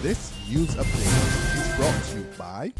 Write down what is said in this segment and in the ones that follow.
This news update is brought to you by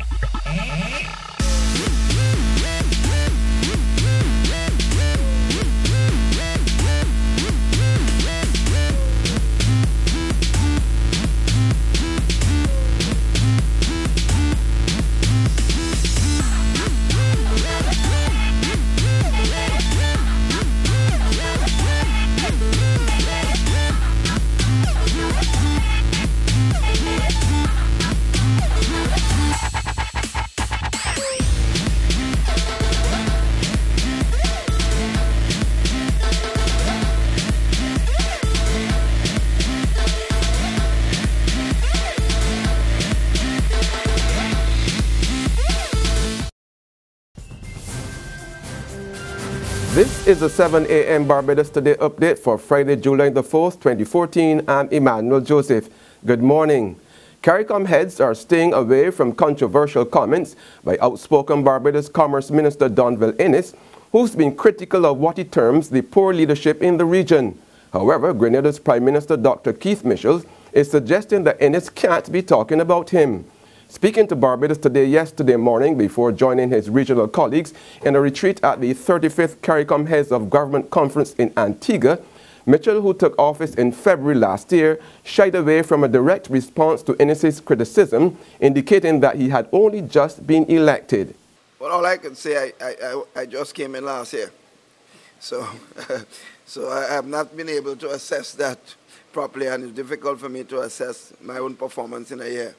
This is the 7 a.m. Barbados Today update for Friday, July the 4th, 2014. I'm Emmanuel Joseph. Good morning. CARICOM heads are staying away from controversial comments by outspoken Barbados Commerce Minister Donville Innes, who's been critical of what he terms the poor leadership in the region. However, Grenada's Prime Minister Dr. Keith Mitchell is suggesting that Innes can't be talking about him. Speaking to Barbados Today yesterday morning before joining his regional colleagues in a retreat at the 35th CARICOM Heads of Government Conference in Antigua, Mitchell, who took office in February last year, shied away from a direct response to Innes' criticism, indicating that he had only just been elected. Well, all I can say, I just came in last year. So, so I have not been able to assess that properly, and it's difficult for me to assess my own performance in a year.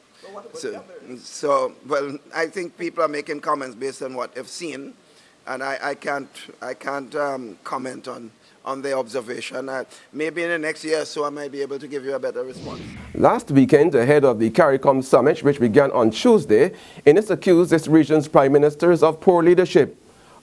Well, I think people are making comments based on what they've seen, and I can't comment on their observation. Maybe in the next year or so I might be able to give you a better response. Last weekend, ahead of the CARICOM summit, which began on Tuesday, Innes accused this region's prime ministers of poor leadership.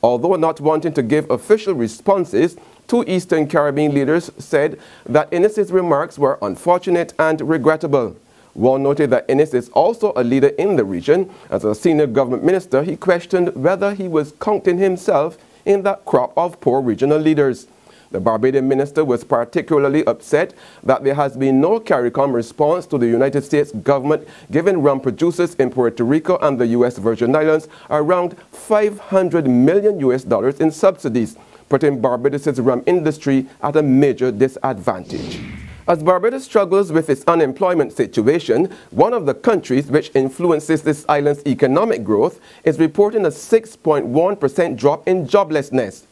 Although not wanting to give official responses, two Eastern Caribbean leaders said that Innes' remarks were unfortunate and regrettable. One noted that Innes is also a leader in the region. As a senior government minister, he questioned whether he was counting himself in that crop of poor regional leaders. The Barbadian minister was particularly upset that there has been no CARICOM response to the United States government giving rum producers in Puerto Rico and the U.S. Virgin Islands around $500 million in subsidies, putting Barbados' rum industry at a major disadvantage. As Barbados struggles with its unemployment situation, one of the countries which influences this island's economic growth is reporting a 6.1% drop in joblessness.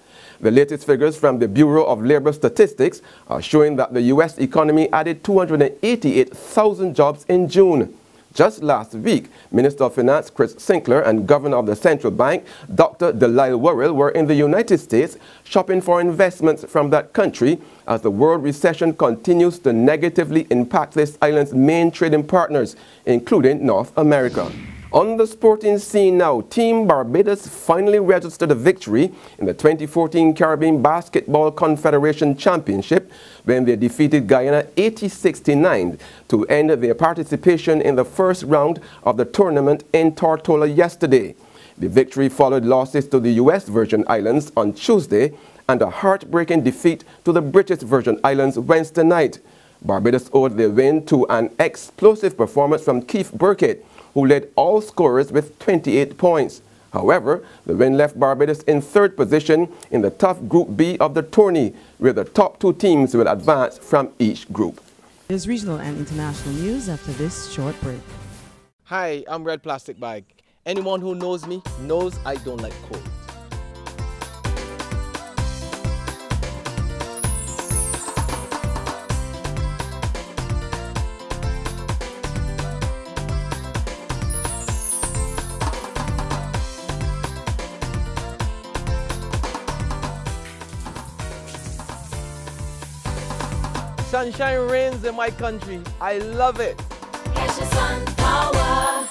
The latest figures from the Bureau of Labor Statistics are showing that the U.S. economy added 288,000 jobs in June. Just last week, Minister of Finance Chris Sinclair and Governor of the Central Bank, Dr. Delisle Worrell, were in the United States shopping for investments from that country as the world recession continues to negatively impact this island's main trading partners, including North America. On the sporting scene now, Team Barbados finally registered a victory in the 2014 Caribbean Basketball Confederation Championship when they defeated Guyana 80-69 to end their participation in the first round of the tournament in Tortola yesterday. The victory followed losses to the U.S. Virgin Islands on Tuesday and a heartbreaking defeat to the British Virgin Islands Wednesday night. Barbados owed their win to an explosive performance from Keith Burkett, who led all scorers with 28 points. However, the win left Barbados in third position in the tough Group B of the tourney, where the top two teams will advance from each group. There's regional and international news after this short break. Hi, I'm Red Plastic Bag. Anyone who knows me knows I don't like cold. Sunshine reigns in my country. I love it. Catch the sun power.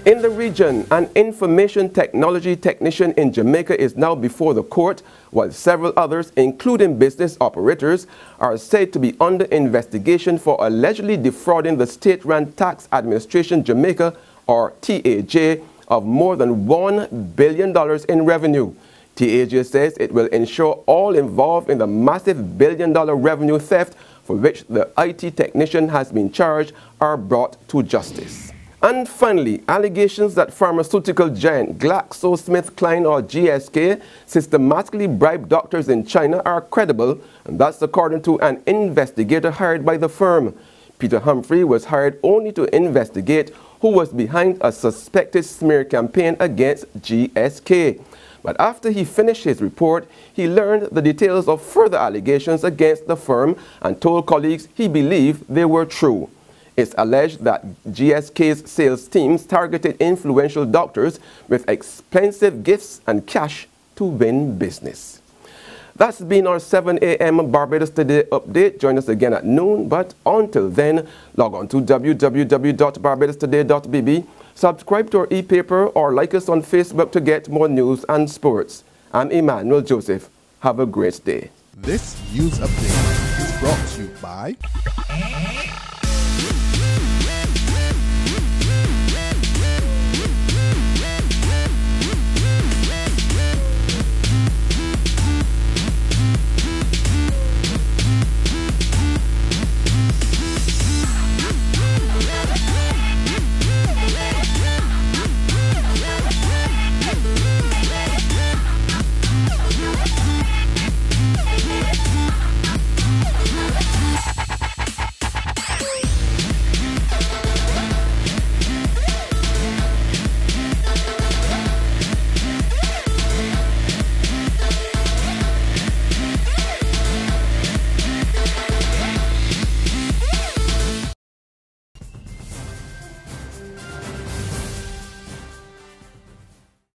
In the region, an information technology technician in Jamaica is now before the court, while several others, including business operators, are said to be under investigation for allegedly defrauding the State-Run Tax Administration Jamaica, or TAJ, of more than $1 billion in revenue. TAJ says it will ensure all involved in the massive billion-dollar revenue theft for which the IT technician has been charged are brought to justice. And finally, allegations that pharmaceutical giant GlaxoSmithKline or GSK systematically bribed doctors in China are credible, and that's according to an investigator hired by the firm. Peter Humphrey was hired only to investigate who was behind a suspected smear campaign against GSK. But after he finished his report, he learned the details of further allegations against the firm and told colleagues he believed they were true. It's alleged that GSK's sales teams targeted influential doctors with expensive gifts and cash to win business. That's been our 7 a.m. Barbados Today update. Join us again at noon, but until then, log on to www.barbadostoday.bb, subscribe to our e-paper, or like us on Facebook to get more news and sports. I'm Emmanuel Joseph. Have a great day. This news update is brought to you by